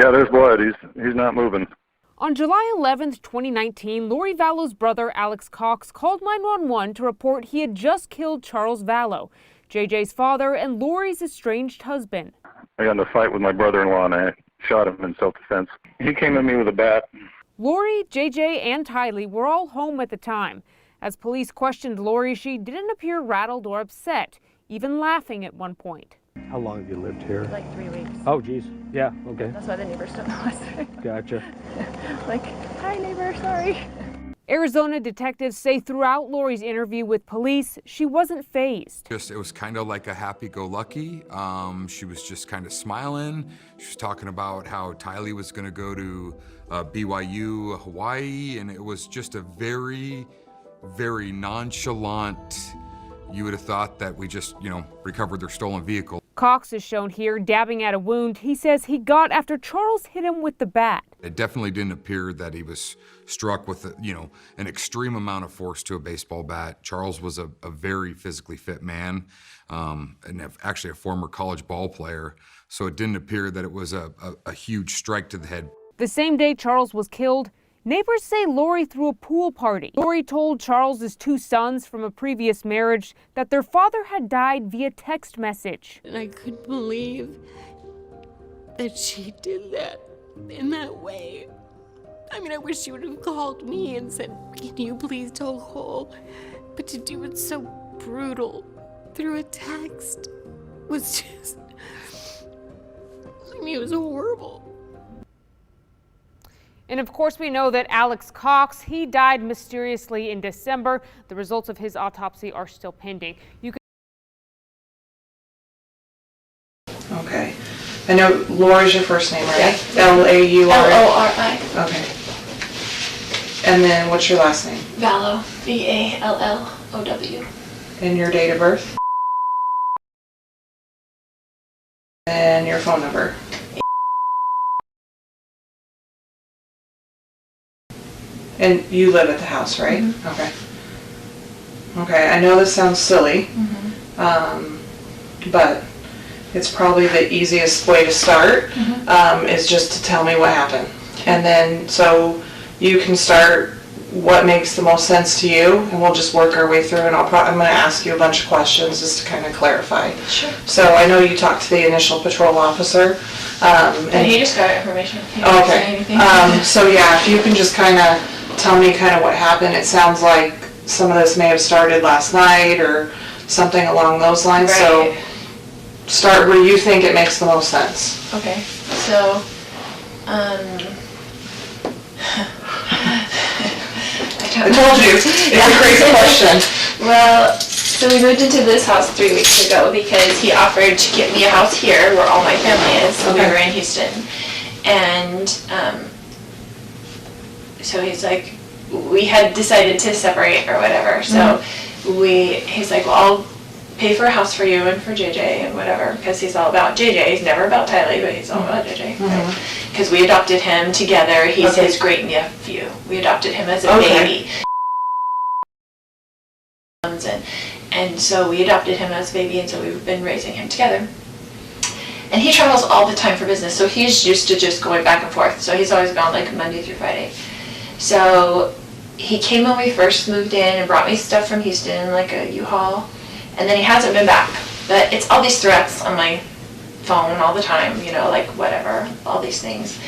Yeah, there's blood. He's not moving. On July 11th, 2019, Lori Vallow's brother, Alex Cox, called 911 to report he had just killed Charles Vallow, JJ's father and Lori's estranged husband. I got in a fight with my brother-in-law, and I shot him in self-defense. He came at me with a bat. Lori, JJ, and Tylee were all home at the time. As police questioned Lori, she didn't appear rattled or upset, even laughing at one point. How long have you lived here? Like 3 weeks. Oh, geez. Yeah, okay. That's why the neighbors don't know us. Gotcha. Like, hi neighbor, sorry. Arizona detectives say throughout Lori's interview with police, she wasn't fazed. It was kind of like a happy-go-lucky. She was just kind of smiling. She was talking about how Tylee was going to go to BYU, Hawaii, and it was just a very, very nonchalant. You would have thought that we just, recovered their stolen vehicle. Cox is shown here dabbing at a wound he says he got after Charles hit him with the bat. It definitely didn't appear that he was struck with, an extreme amount of force to a baseball bat. Charles was a very physically fit man, and actually a former college ball player, so it didn't appear that it was a huge strike to the head. The same day Charles was killed, neighbors say Lori threw a pool party. Lori told Charles's 2 sons from a previous marriage that their father had died via text message. And I couldn't believe that she did that in that way. I mean, I wish she would have called me and said, can you please tell Cole? But to do it so brutal through a text was just, it was horrible. And of course, we know that Alex Cox, he died mysteriously in December. The results of his autopsy are still pending. Okay. I know Laura's your first name, right? Yeah. L-A-U-R? L-O-R-I. Okay. And then what's your last name? Vallow. V-A-L-L-O-W. And your date of birth? And your phone number? And you live at the house, right? Mm-hmm. Okay. Okay, I know this sounds silly, but it's probably the easiest way to start is just to tell me what happened. And then, so you can start what makes the most sense to you, and we'll just work our way through, and I'm going to ask you a bunch of questions just to kind of clarify. Sure. So I know you talked to the initial patrol officer. And he just got information. He didn't say anything. So yeah, if you can just kind of tell me kind of what happened. It sounds like some of this may have started last night or something along those lines. Right. So start where you think it makes the most sense. Okay, so, I told you, it's a crazy question. Well, so we moved into this house 3 weeks ago because he offered to get me a house here where all my family is. So we were in Houston. And so he's like, we had decided to separate or whatever. So he's like, well, I'll pay for a house for you and for JJ and whatever, because he's all about JJ. He's never about Tylee, but he's all about JJ. Because we adopted him together. He's his great nephew. We adopted him as a baby. And so we adopted him as a baby, and so we've been raising him together. And he travels all the time for business, so he's used to just going back and forth. So he's always gone like Monday through Friday. So he came when we first moved in and brought me stuff from Houston, like a U-Haul. And then he hasn't been back. But it's all these threats on my phone all the time, like whatever, all these things.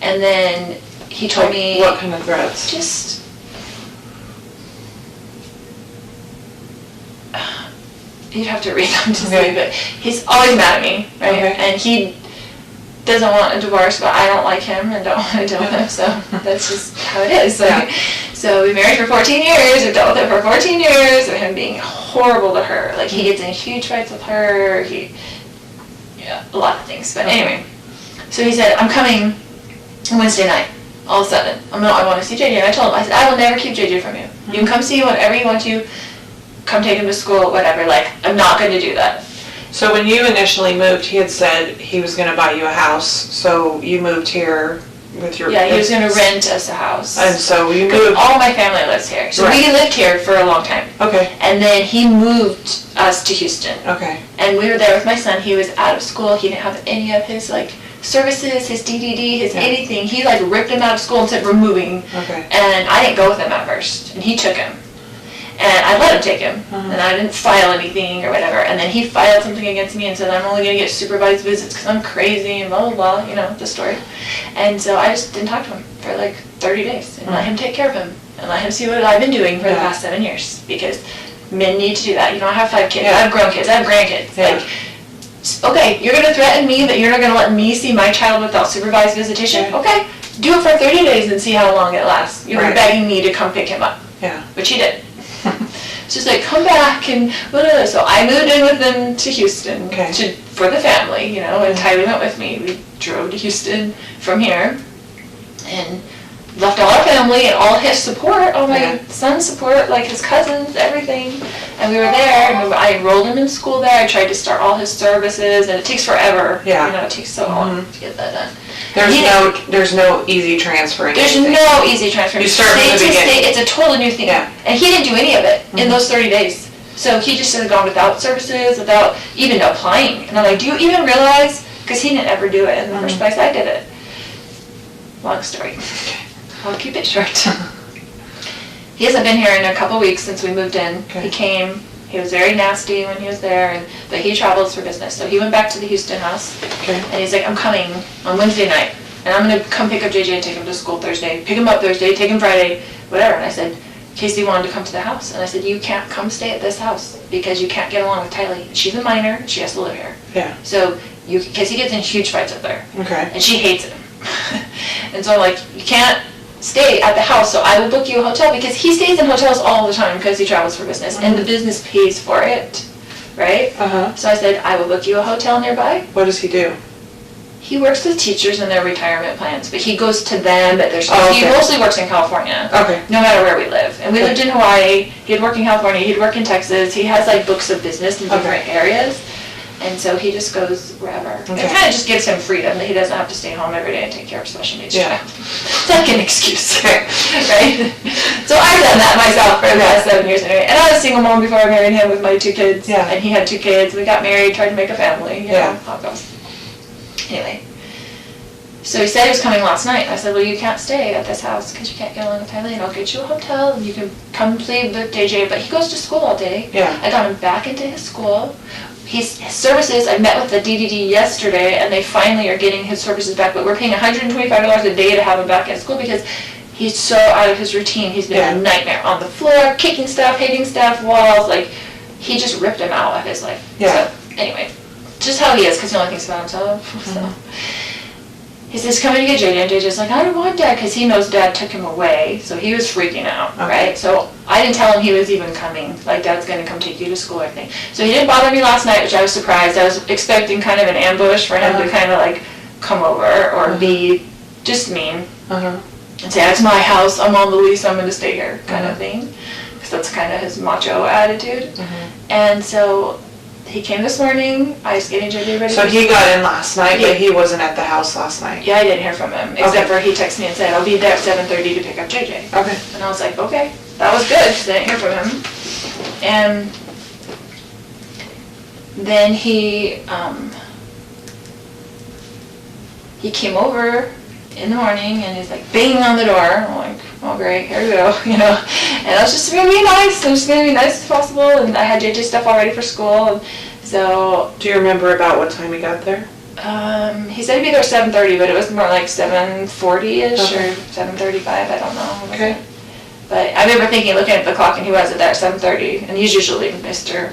And then he told me... What kind of threats? Just... You'd have to read them to see, but he's always mad at me, right? And he doesn't want a divorce, but I don't like him and don't want to deal with him, so that's just how it is. So we married for 14 years, we dealt with it for 14 years, of him being horrible to her. Like, he gets in huge fights with her, a lot of things. But anyway, so he said, I'm coming Wednesday night, all of a sudden. I want to see JJ, and I told him, I said, I will never keep JJ from you. You can come see him whenever you want to, come take him to school, whatever, I'm not going to do that. So when you initially moved, he had said he was going to buy you a house, so you moved here with your... Yeah, he was going to rent us a house. And so you moved... All my family lives here. So we lived here for a long time. Okay. And then he moved us to Houston. Okay. And we were there with my son. He was out of school. He didn't have any of his, services, his DDD, his anything. He like ripped him out of school and said, we're moving. Okay. And I didn't go with him at first, and he took him. And I let him take him, and I didn't file anything or whatever. And then he filed something against me and said, I'm only going to get supervised visits because I'm crazy and blah, blah, blah, you know, the story. And so I just didn't talk to him for like 30 days and let him take care of him and let him see what I've been doing for the past 7 years, because men need to do that. You know, I have 5 kids, I have grown kids, I have grandkids. Like, okay, you're going to threaten me that you're not going to let me see my child without supervised visitation? Okay, do it for 30 days and see how long it lasts. You're begging me to come pick him up. Yeah. Which he did. She's like, come back, and whatever. So I moved in with them to Houston for the family, you know, and Tylee went with me. We drove to Houston from here and left all our family and all his support, all my son's support, like his cousins, everything. And we were there, and I enrolled him in school there. I tried to start all his services, and it takes forever. Yeah. You know, it takes so long to get that done. There's no easy transferring. There's no easy transfer. You start from the beginning. State, it's a total new thing. Yeah. And he didn't do any of it in those 30 days. So he just had gone without services, without even applying. And I'm like, do you even realize? Because he didn't ever do it in the first place. I did it. Long story. I'll keep it short. He hasn't been here in a couple weeks since we moved in. He came. He was very nasty when he was there, but he travels for business. So he went back to the Houston house, and he's like, I'm coming on Wednesday night, and I'm going to come pick up JJ and take him to school Thursday, pick him up Thursday, take him Friday, whatever. And I said, Casey wanted to come to the house, and I said, you can't come stay at this house because you can't get along with Tylee. She's a minor, she has to live here. Yeah. So, because he gets in huge fights up there. Okay. And she hates him. And so I'm like, you can't stay at the house, so I will book you a hotel, because he stays in hotels all the time because he travels for business, and the business pays for it, right? So I said, I will book you a hotel nearby. What does he do? He works with teachers in their retirement plans, but he goes to them at their school. He mostly works in California, no matter where we live. And we lived in Hawaii, he'd work in California, he'd work in Texas. He has like books of business in different areas. And so he just goes wherever. It kind of just gives him freedom that he doesn't have to stay home every day and take care of special needs child. It's like an excuse, right? So I've done that myself for the last 7 years anyway. And I was a single mom before I married him with my 2 kids. And he had 2 kids. We got married, tried to make a family, you know how it goes. Anyway. So he said he was coming last night. I said, well, you can't stay at this house because you can't get along with Tylee, and I'll get you a hotel and you can come play with JJ. But he goes to school all day. I got him back into his school. His services, I met with the DDD yesterday, and they finally are getting his services back, but we're paying $125 a day to have him back at school because he's so out of his routine. He's been a nightmare on the floor, kicking stuff, hitting stuff, walls, like, he just ripped him out of his life. So, anyway, just how he is, because he only thinks about himself, so. He says, coming to get JJ, and JJ's like, I don't want Dad, because he knows Dad took him away, so he was freaking out, right? So I didn't tell him he was even coming, like Dad's going to come take you to school or anything. So he didn't bother me last night, which I was surprised. I was expecting kind of an ambush for him to kind of like come over or be just mean and say, it's my house, I'm on the lease, I'm going to stay here, kind of thing. Because that's kind of his macho attitude. And so he came this morning. I was getting JJ ready. So he got in last night, but he wasn't at the house last night. Yeah, I didn't hear from him, except for he texted me and said, I'll be there at 7:30 to pick up JJ. Okay. And I was like, okay, that was good, because I didn't hear from him. And then he came over in the morning, and he's like banging on the door. I'm like, oh great, here we go, you know. And I was just gonna be nice. I'm just gonna be nice as possible. And I had JJ stuff all ready for school. And so. Do you remember about what time he got there? He said he'd be there at 7:30, but it was more like 7:40ish or 7:35. I don't know. Okay. But I remember thinking, looking at the clock, and he wasn't there at 7:30, and he's usually Mr.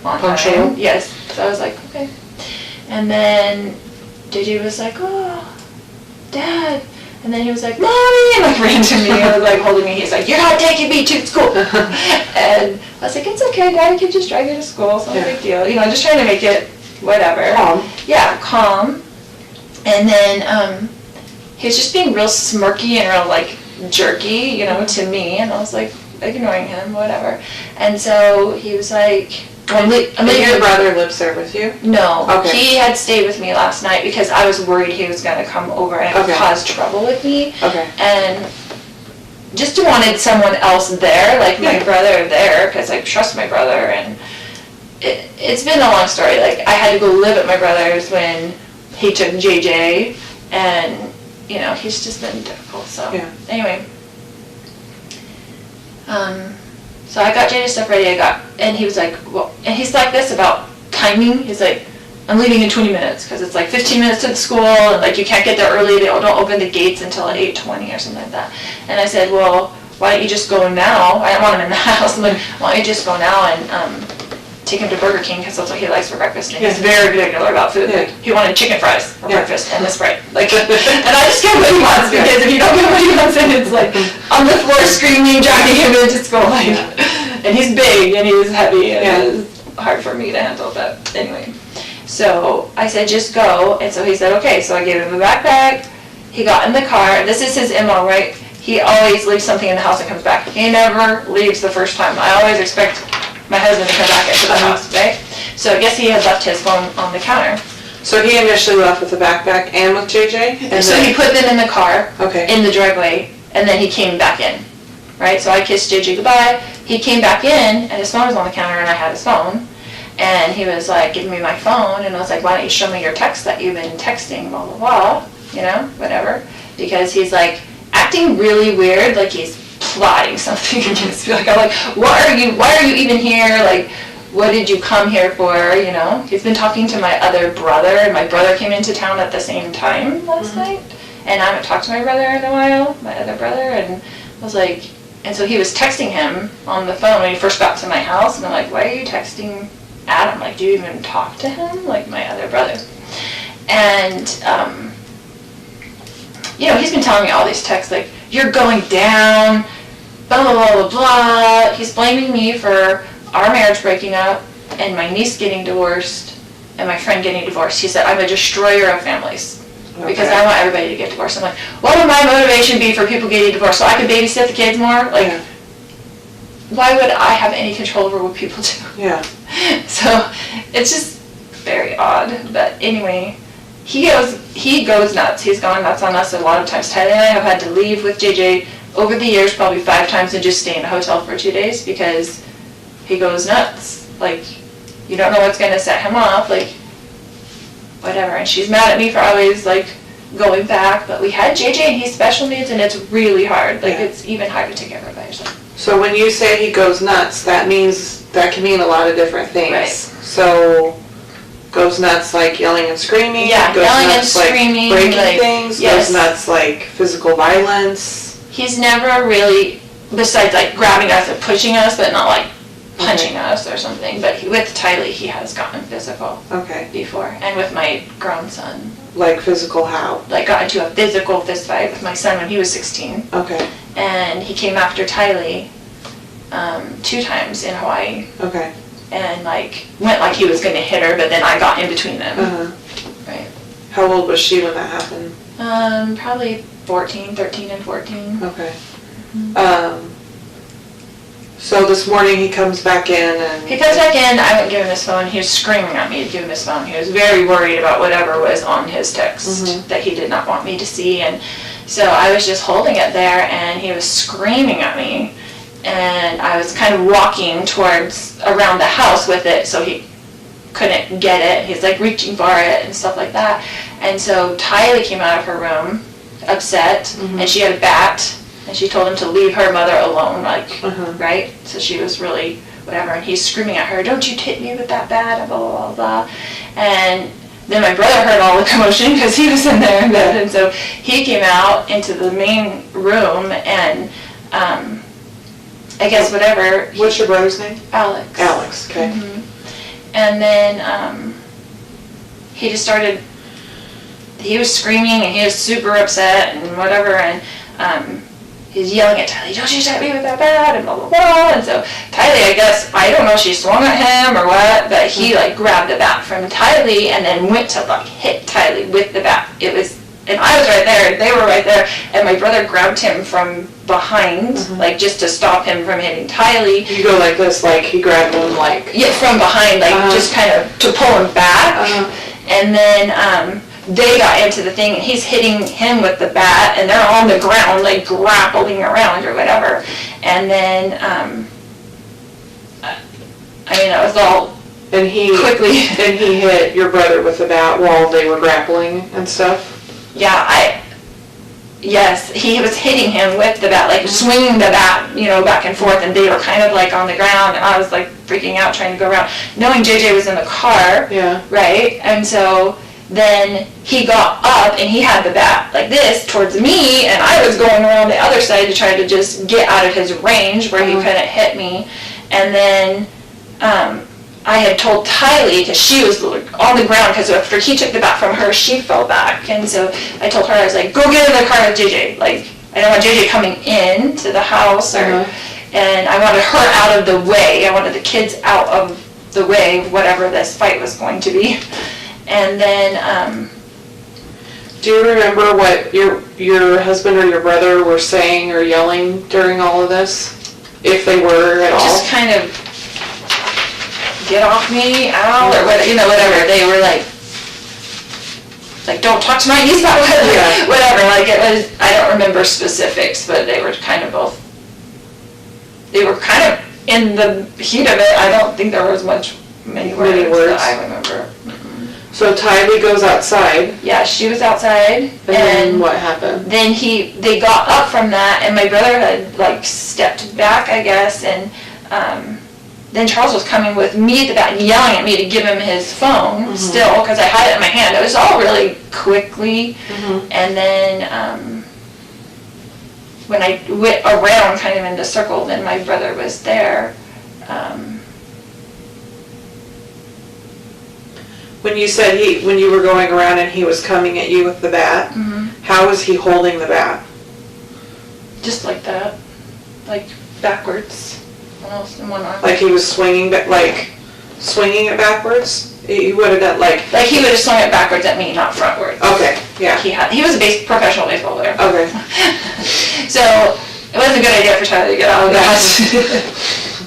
On punctual. time. Yes. So I was like, okay. And then JJ was like, oh, Dad. And then he was like, Mommy, and like ran to me and like holding me. He's like, you're not taking me to school. And I was like, it's okay, Daddy can just drive you to school. It's not a big deal. You know, just trying to make it whatever. Calm. Yeah, calm. And then he was just being real smirky and real like jerky, you know, to me. And I was like ignoring him, whatever. And so he was like, Did your brother lives there with you? No. Okay. He had stayed with me last night because I was worried he was going to come over and cause trouble with me. Okay. And just wanted someone else there, like my brother there, because I trust my brother. And it's been a long story. Like, I had to go live at my brother's when he took JJ, and, you know, he's just been difficult, so. Yeah. Anyway. So I got JJ's stuff ready, and he was like, well, and he's like this about timing. He's like, I'm leaving in 20 minutes, because it's like 15 minutes to the school, and like you can't get there early, they don't open the gates until 8:20 or something like that. And I said, well, why don't you just go now? I don't want him in the house. I'm like, why don't you just go now and take him to Burger King, because that's what he likes for breakfast. And he's very particular about food. Like, he wanted chicken fries for breakfast and a Sprite. Like, and I just give him what he wants, because if you don't give him what he wants, then it's like on the floor screaming, dragging him into school. Like, and he's big and he's heavy and it's hard for me to handle. But anyway, so I said, just go. And so he said, okay. So I gave him a backpack. He got in the car. This is his MO, right? He always leaves something in the house and comes back. He never leaves the first time. I always expect my husband to come back into the house, right? So I guess he had left his phone on the counter. So he initially left with the backpack and with JJ? And so he put them in the car, okay, in the driveway, and then he came back in, right? So I kissed JJ goodbye. He came back in, and his phone was on the counter, and I had his phone. And he was like, give me my phone. And I was like, why don't you show me your text that you've been texting, blah, blah, blah, you know, whatever. Because he's like acting really weird, like he's plotting something against me. Like, I'm like, why are you even here? Like, what did you come here for, you know? He's been talking to my other brother, and my brother came into town at the same time last night. And I haven't talked to my brother in a while, my other brother, and I was like, and so he was texting him on the phone when he first got to my house, and I'm like, why are you texting Adam? Like, do you even talk to him? Like, my other brother. And, you know, he's been telling me all these texts, like, you're going down, blah, blah, blah, blah, blah. He's blaming me for our marriage breaking up, and my niece getting divorced, and my friend getting divorced. He said, I'm a destroyer of families. Because I want everybody to get divorced. I'm like, what would my motivation be for people getting divorced? So I could babysit the kids more? Like, why would I have any control over what people do? Yeah. So it's just very odd. But anyway, he goes nuts. He's gone nuts on us a lot of times. Tyler and I have had to leave with JJ over the years probably 5 times and just stay in a hotel for 2 days because he goes nuts. Like, you don't know what's going to set him off. Like, whatever. And she's mad at me for always, like, going back. But we had JJ and he's special needs, and it's really hard. Like, it's even hard to take care of it by yourself. So when you say he goes nuts, that can mean a lot of different things. Right. So goes nuts like yelling and screaming. Yeah, goes yelling nuts and screaming. Like breaking like, things. Yes. Goes nuts like physical violence. He's never really, besides like grabbing us and pushing us, but not like punching us or something. But with Tylee, he has gotten physical. Okay. Before, and with my grown son. Like physical how? Like got into a physical fist fight with my son when he was 16. Okay. And he came after Tylee 2 times in Hawaii. Okay. And like went like he was going to hit her, but then I got in between them. Right. How old was she when that happened? Probably 13 and 14. Okay. So this morning he comes back in and... He comes back in, I wouldn't give him his phone. He was screaming at me to give him his phone. He was very worried about whatever was on his text that he did not want me to see. And so I was just holding it there, and he was screaming at me. And I was kind of walking towards around the house with it, so he couldn't get it. He's like reaching for it and stuff like that. And so Tylee came out of her room upset, and she had a bat. And she told him to leave her mother alone, like, right? So she was really, whatever, and he's screaming at her, don't you hit me with that bat, blah, blah, blah, blah. And then my brother heard all the commotion because he was in there in bed, and so he came out into the main room, and I guess whatever. What's your brother's name? Alex. Alex, okay. And then he just started, he was screaming, and he was super upset, and whatever, and he's yelling at Tylee, don't you hit me with that bat, and blah, blah, blah. And so Tylee, I guess, I don't know if she swung at him or what, but he like grabbed the bat from Tylee and then went to like hit Tylee with the bat. It was, and I was right there, they were right there, and my brother grabbed him from behind, like just to stop him from hitting Tylee. You go like this, like he grabbed him like... Yeah, from behind, like just kind of to pull him back. And then they got into the thing, and he's hitting him with the bat, and they're on the ground, like grappling around or whatever. And then, I mean, it was all And he quickly. And he hit your brother with the bat while they were grappling and stuff? Yes, he was hitting him with the bat, like swinging the bat, back and forth, and they were kind of like on the ground, and I was like freaking out trying to go around, knowing JJ was in the car, right? And so then he got up and he had the bat like this towards me, and I was going around the other side to try to just get out of his range where he couldn't hit me. And then I had told Tylee, because she was on the ground, because after he took the bat from her, she fell back. And so I told her, I was like, go get in the car with JJ. Like, I don't want JJ coming in to the house, and I wanted her out of the way. I wanted the kids out of the way, whatever this fight was going to be. And then, do you remember what your husband or your brother were saying or yelling during all of this? If they were at all? Just kind of, get off me, ow, or whatever. They were like, don't talk to my niece about whatever. Like, it was, I don't remember specifics, but they were kind of in the heat of it. I don't think there was many words that I remember. So Tylee goes outside. Yeah, she was outside. And then what happened? Then they got up from that, and my brother had stepped back, I guess, and then Charles was coming with me at the back and yelling at me to give him his phone still, because I had it in my hand. It was all really quickly. And then when I went around kind of in the circle, then my brother was there. When you said when you were going around and he was coming at you with the bat, how was he holding the bat? Just like that, like backwards, almost in one arm. Like he was swinging it backwards? He would have done like he would have swung it backwards at me, not frontwards. Okay, yeah. He was a professional baseball player. Okay. So it wasn't a good idea for Tyler to get out of that.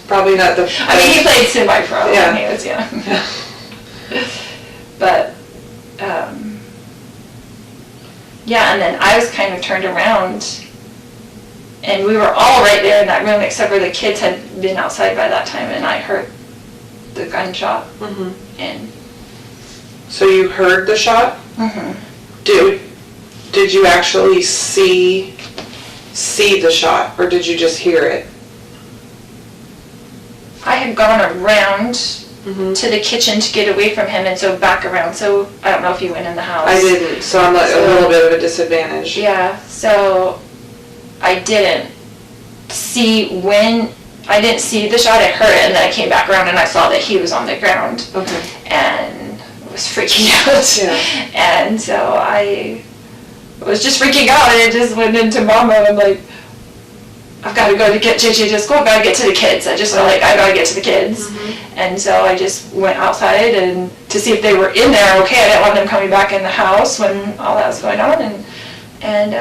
Probably not the. I mean, he played semi-pro when he was young. Yeah. But, and then I was kind of turned around, and we were all right there in that room, except for the kids had been outside by that time, and I heard the gunshot. And so you heard the shot? Did you actually see the shot, or did you just hear it? I had gone around to the kitchen to get away from him, and so back around. So I don't know if he went in the house. I didn't, so I'm a little bit of a disadvantage. Yeah, so I didn't see the shot. I heard it, and then I came back around and I saw that he was on the ground. Okay. And was freaking out. Yeah. And so I was just freaking out, and it just went into mom mode. I'm like, I've got to go to get JJ to school. I've got to get to the kids. I just felt like I got to get to the kids. And so I just went outside and to see if they were in there okay. I didn't want them coming back in the house when all that was going on. And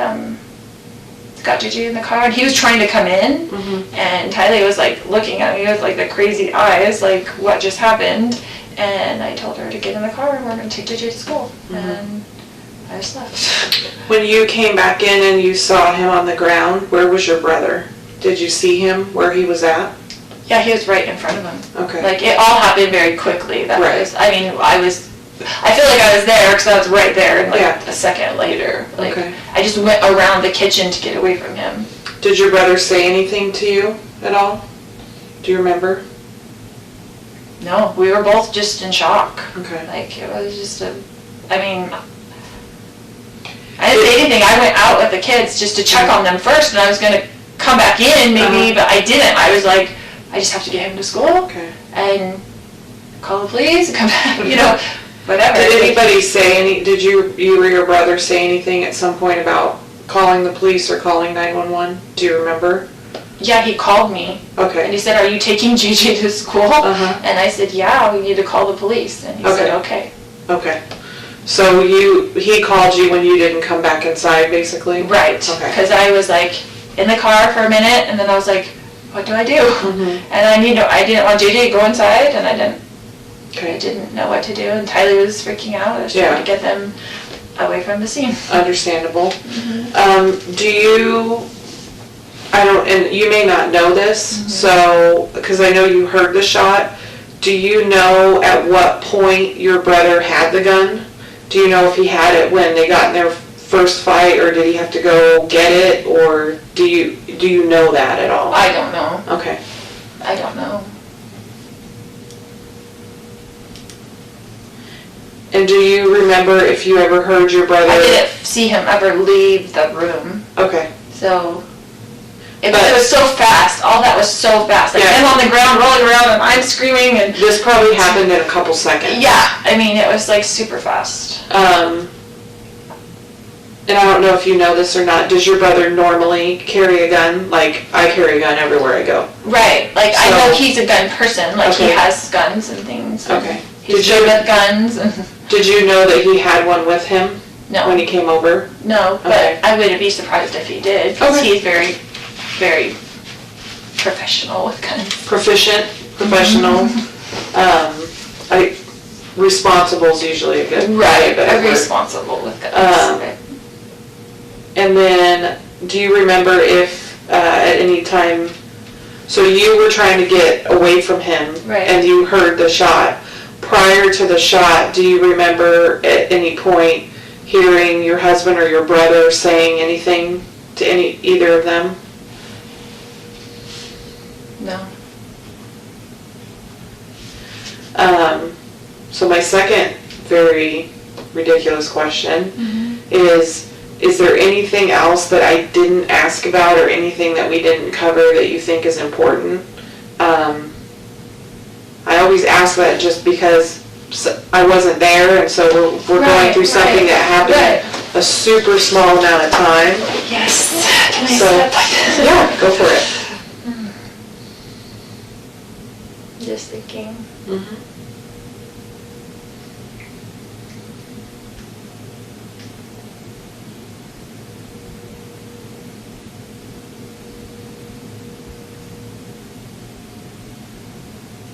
got JJ in the car, and he was trying to come in. And Tylee was looking at me with the crazy eyes, like, what just happened? And I told her to get in the car and we're going to take JJ to school. And I just left. When you came back in and you saw him on the ground, where was your brother? Did you see him where he was at? Yeah, he was right in front of him. Okay. It all happened very quickly. I feel like I was there because I was right there, and a second later. I just went around the kitchen to get away from him. Did your brother say anything to you at all? Do you remember? No, we were both just in shock. Okay. It was just I didn't say anything. I went out with the kids just to check on them first, and I was going to come back in maybe, but I didn't. I was like, I just have to get him to school and call the police and come back, whatever. Did anybody say did you or your brother say anything at some point about calling the police or calling 911? Do you remember? Yeah, he called me. Okay. And he said, are you taking JJ to school? And I said, yeah, we need to call the police. And he said, okay. Okay. So he called you when you didn't come back inside, basically? Right. Okay. Because I was in the car for a minute, and then I was like, what do I do? And I didn't want JJ to go inside, and I didn't know what to do, and Tylee was freaking out. I was trying to get them away from the scene. Understandable. And you may not know this, so, because I know you heard the shot, do you know at what point your brother had the gun? Do you know if he had it when they got in their first fight, or did he have to go get it, or do you know that at all? I don't know. Okay. I don't know. And do you remember if you ever heard your brother? I didn't see him ever leave the room. Okay. So it was so fast. All that was so fast. Like Yeah. him on the ground rolling around and I'm screaming and This probably happened in a couple seconds. yeah, I mean it was like super fast. And I don't know if you know this or not, does your brother normally carry a gun? Like, I carry a gun everywhere I go. Right. Like I So- know he's a gun person. Like he Okay. has guns and things. And Okay. he's good with guns and Did you know that he had one with him when no. he came over? No, but Okay. I wouldn't be surprised if he did because Okay. he's very, very professional with guns. Proficient, professional. Responsible's usually a good Right. better word. Responsible with guns. Right. And then, do you remember if at any time, so you were trying to get away from him, Right. and you heard the shot. Prior to the shot, do you remember at any point hearing your husband or your brother saying anything to either of them? No. So my second very ridiculous question is there anything else that I didn't ask about or anything that we didn't cover that you think is important? I always ask that just because I wasn't there, and so we're going through something that happened a super small amount of time. Yes. Can I So, step? yeah, go for it. Just thinking.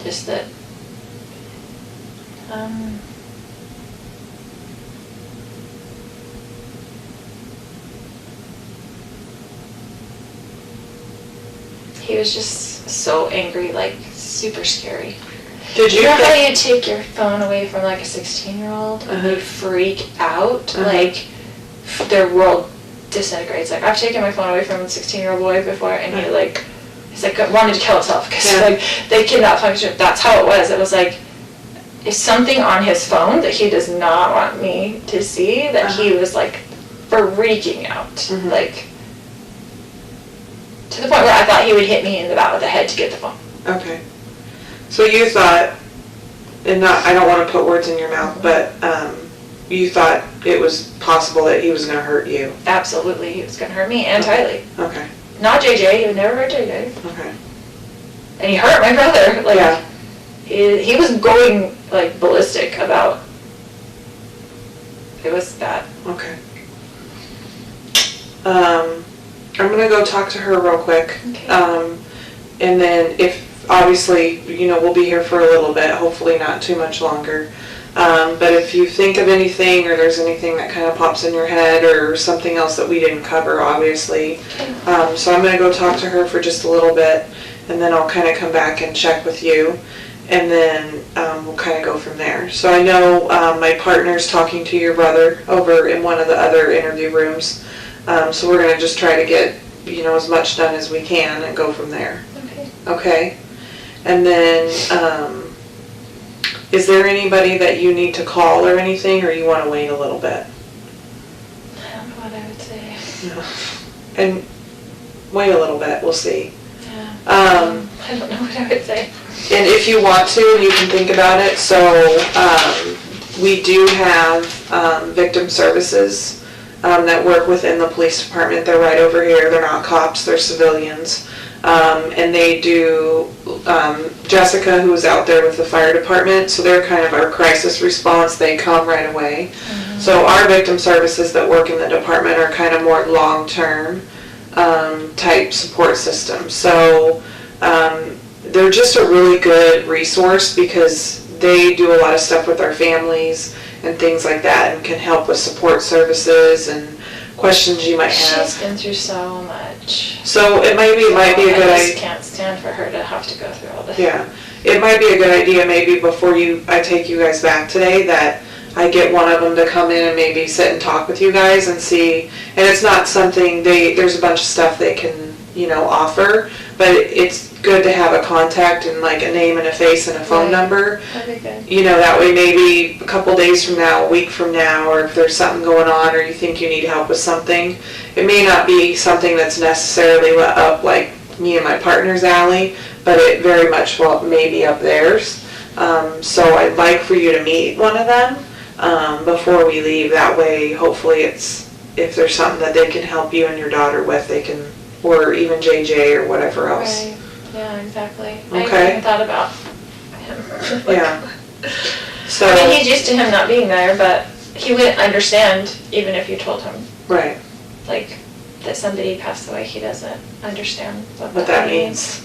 Just that. He was just so angry, like super scary. Did You you know how think, you take your phone away from like a 16-year-old and they freak out? Like their world disintegrates. Like I've taken my phone away from a 16-year-old boy before and he's like wanted to kill himself because like they kidnapped him. That's how it was. It was like if something on his phone that he does not want me to see, that he was like freaking out. Like to the point where I thought he would hit me in the back of the head to get the phone. okay. So you thought, and not, I don't want to put words in your mouth, but you thought it was possible that he was going to hurt you. Absolutely, he was going to hurt me and Tylee. Okay, Not JJ, he would never hurt JJ. okay. And he hurt my brother. Like, Yeah. he was going, like, ballistic about, it was bad. Okay. I'm going to go talk to her real quick. Okay. And then if, obviously, we'll be here for a little bit, hopefully not too much longer. But if you think of anything or there's anything that kind of pops in your head or something else that we didn't cover, obviously. So I'm going to go talk to her for just a little bit, and then I'll kind of come back and check with you, and then we'll kind of go from there. So I know my partner's talking to your brother over in one of the other interview rooms. So we're going to just try to get, as much done as we can and go from there. Okay. Okay? And then, is there anybody that you need to call or anything, or you want to wait a little bit? I don't know what I would say. No. And wait a little bit, we'll see. Yeah. I don't know what I would say. And if you want to, you can think about it. So we do have victim services that work within the police department. They're right over here. They're not cops, they're civilians. And they do, Jessica, who's out there with the fire department, so they're kind of our crisis response. They come right away. So our victim services that work in the department are kind of more long-term type support systems. So they're just a really good resource because they do a lot of stuff with our families and things like that, and can help with support services and questions you might have. She's been through so much. So it might be a good I just idea. can't stand for her to have to go through all this. Yeah, it might be a good idea maybe before I take you guys back today that I get one of them to come in and maybe sit and talk with you guys and see, and it's not something, there's a bunch of stuff they can, offer, but it's good to have a contact and like a name and a face and a phone number. That'd be good. That way maybe a couple days from now, a week from now, or if there's something going on or you think you need help with something, it may not be something that's necessarily up like me and my partner's alley, but it very much may be up theirs. So I'd like for you to meet one of them before we leave. That way, hopefully if there's something that they can help you and your daughter with, they can, or even JJ or whatever else. Right. Yeah, exactly. Okay. I hadn't even thought about him. Yeah. So. I mean, he's used to him not being there, but he wouldn't understand even if you told him. Right. Like, that somebody passed away, he doesn't understand what that means.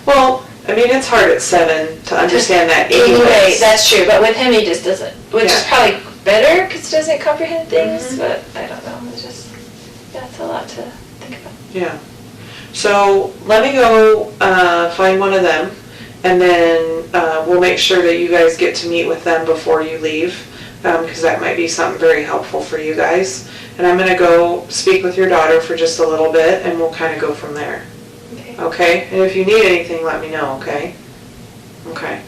Well, I mean, it's hard at 7 to understand that Anyway, anyways. that's true, but with him he just doesn't, which is Yeah. probably better because he doesn't comprehend things, but I don't know, it's just, it's a lot to think about. Yeah. So let me go find one of them, and then we'll make sure that you guys get to meet with them before you leave, because that might be something very helpful for you guys. And I'm going to go speak with your daughter for just a little bit, and we'll kind of go from there. Okay. Okay? And if you need anything, let me know, okay? Okay.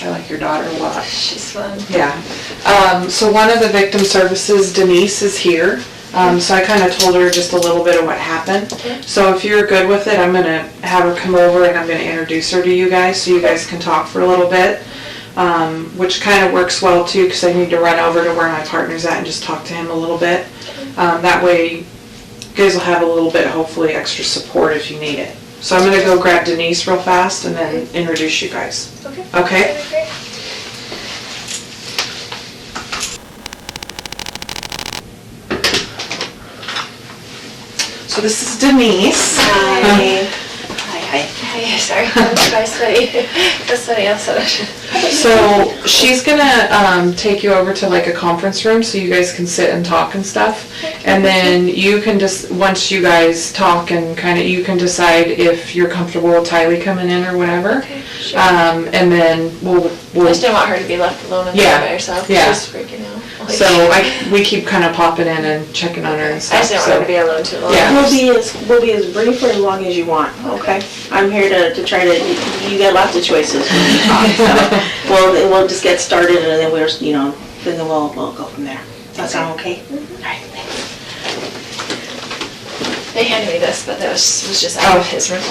I like your daughter a lot. She's fun. Yeah. So one of the victim services, Denise, is here. So I kind of told her just a little bit of what happened. Okay. So if you're good with it, I'm going to have her come over and I'm going to introduce her to you guys so you guys can talk for a little bit, which kind of works well too because I need to run over to where my partner's at and just talk to him a little bit. That way you guys will have a little bit, hopefully, extra support if you need it. So I'm going to go grab Denise real fast and then introduce you guys. Okay. Okay? That'd be great. So this is Denise. Hi. Hi. Hey, sorry, I'm sweaty. That's sweaty also. So she's gonna take you over to like a conference room so you guys can sit and talk and stuff. And then you can just, once you guys talk and kind of, you can decide if you're comfortable with Tylee coming in or whatever. Okay, sure. And then we'll I just didn't want her to be left alone in Yeah, there by herself. yeah. She's freaking out. Like, so we keep kind of popping in and checking on her and I stuff. just didn't want her to be alone too long. Yeah. We'll be as brief or as long as you want, okay? I'm here to try to, you got lots of choices when you talk, so we'll just get started and then then we'll go from there. Does that sound okay? All right, thanks. They handed me this, but that was just out of his room.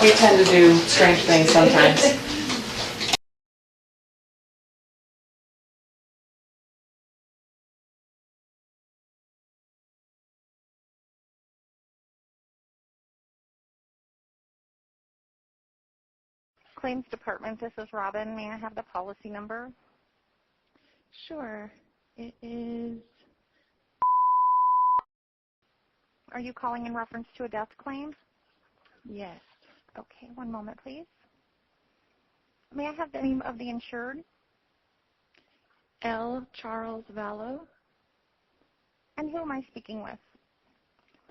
We tend to do strange things sometimes. Claims Department, this is Robin. May I have the policy number? Sure. It is... Are you calling in reference to a death claim? Yes. Okay, one moment, please. May I have the name of the insured? L. Charles Vallow. And who am I speaking with?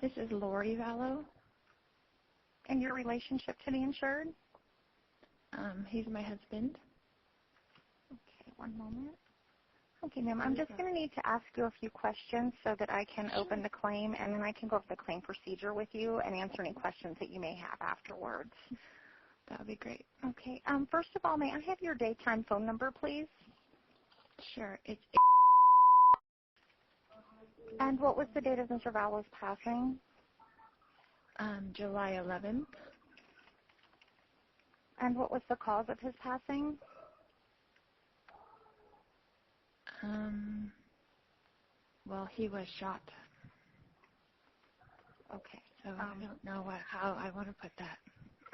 This is Lori Vallow. And your relationship to the insured? He's my husband. Okay, one moment. Okay, ma'am, I'm just going to need to ask you a few questions so that I can open the claim, and then I can go over the claim procedure with you and answer any questions that you may have afterwards. That would be great. Okay, first of all, may I have your daytime phone number, please? Sure. It's And what was the date of Mr. Vallow's passing? July 11th. And what was the cause of his passing? Well, he was shot. Okay. So I don't know how I want to put that.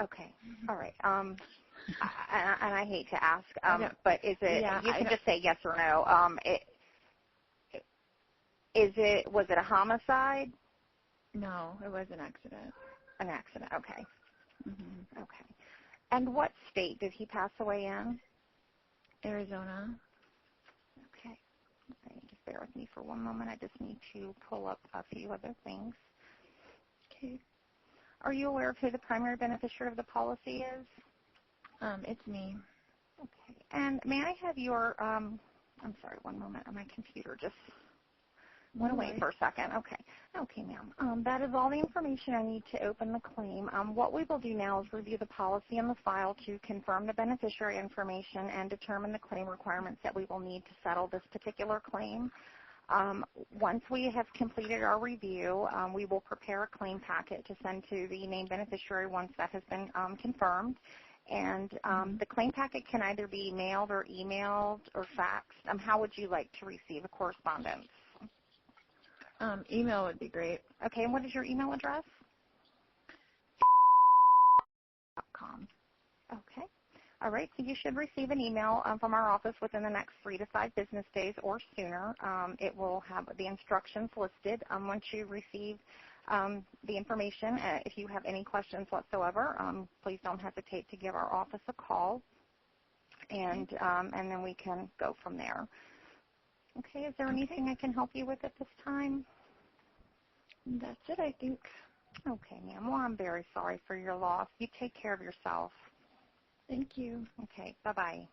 Okay. All right. And I hate to ask, No. but is it? Yeah, you I can don't- just say yes or no. Was it a homicide? No, it was an accident. An accident. Okay. Mm-hmm. Okay. And what state did he pass away in? Arizona. Okay. Okay. Just bear with me for one moment. I just need to pull up a few other things. Okay. Are you aware of who the primary beneficiary of the policy is? It's me. Okay. And may I have your, I'm sorry, one moment. My computer just went away for a second. Okay. Okay, ma'am. That is all the information I need to open the claim. What we will do now is review the policy and the file to confirm the beneficiary information and determine the claim requirements that we will need to settle this particular claim. Once we have completed our review, we will prepare a claim packet to send to the named beneficiary once that has been confirmed. And the claim packet can either be mailed or emailed or faxed. How would you like to receive a correspondence? Email would be great. Okay, and what is your email address? .com. Okay. All right, so you should receive an email from our office within the next 3 to 5 business days or sooner. It will have the instructions listed. Once you receive the information, if you have any questions whatsoever, please don't hesitate to give our office a call, and then we can go from there. Okay, is there anything I can help you with at this time? That's it, I think. Okay, ma'am. Well, I'm very sorry for your loss. You take care of yourself. Thank you. Okay, bye-bye.